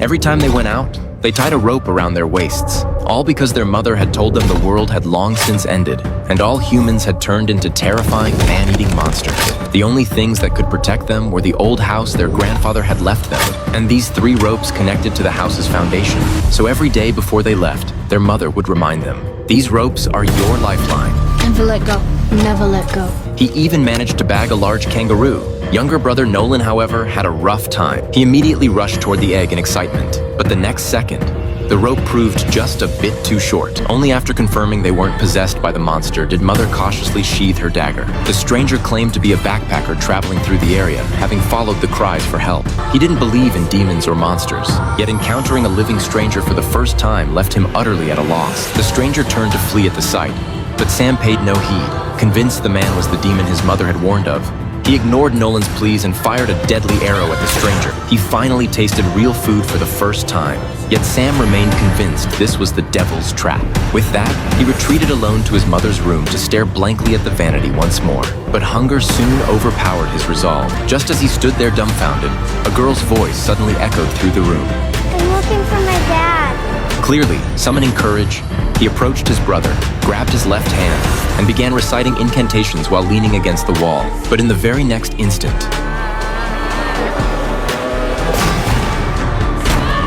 Every time they went out, they tied a rope around their waists, all because their mother had told them the world had long since ended, and all humans had turned into terrifying man-eating monsters. The only things that could protect them were the old house their grandfather had left them, and these 3 ropes connected to the house's foundation. So every day before they left, their mother would remind them, "These ropes are your lifeline." Never let go. Never let go. He even managed to bag a large kangaroo. Younger brother Nolan, however, had a rough time. He immediately rushed toward the egg in excitement, but the next second, the rope proved just a bit too short. Only after confirming they weren't possessed by the monster did Mother cautiously sheath her dagger. The stranger claimed to be a backpacker traveling through the area, having followed the cries for help. He didn't believe in demons or monsters, yet encountering a living stranger for the first time left him utterly at a loss. The stranger turned to flee at the sight, but Sam paid no heed, convinced the man was the demon his mother had warned of. He ignored Nolan's pleas and fired a deadly arrow at the stranger. He finally tasted real food for the first time, yet Sam remained convinced this was the devil's trap. With that, he retreated alone to his mother's room to stare blankly at the vanity once more. But hunger soon overpowered his resolve. Just as he stood there dumbfounded, a girl's voice suddenly echoed through the room. I'm looking for my dad. Clearly, summoning courage, he approached his brother, grabbed his left hand, and began reciting incantations while leaning against the wall. But in the very next instant,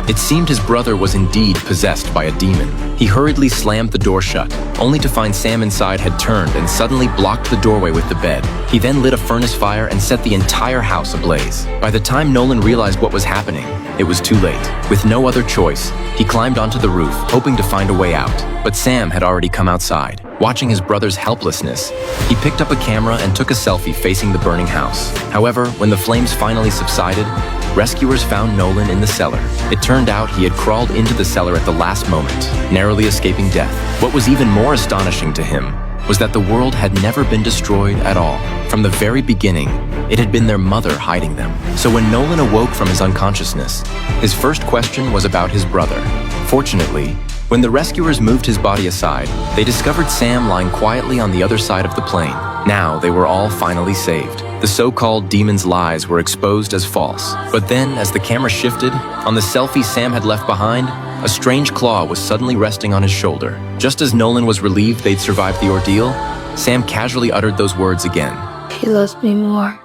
it seemed his brother was indeed possessed by a demon. He hurriedly slammed the door shut, only to find Sam inside had turned and suddenly blocked the doorway with the bed. He then lit a furnace fire and set the entire house ablaze. By the time Nolan realized what was happening, it was too late. With no other choice, he climbed onto the roof, hoping to find a way out. But Sam had already come outside. Watching his brother's helplessness, he picked up a camera and took a selfie facing the burning house. However, when the flames finally subsided, rescuers found Nolan in the cellar. It turned out he had crawled into the cellar at the last moment, narrowly escaping death. What was even more astonishing to him was that the world had never been destroyed at all. From the very beginning, it had been their mother hiding them. So when Nolan awoke from his unconsciousness, his first question was about his brother. Fortunately, when the rescuers moved his body aside, they discovered Sam lying quietly on the other side of the plane. Now they were all finally saved. The so-called demon's lies were exposed as false. But then, as the camera shifted, on the selfie Sam had left behind, a strange claw was suddenly resting on his shoulder. Just as Nolan was relieved they'd survived the ordeal, Sam casually uttered those words again. He loves me more.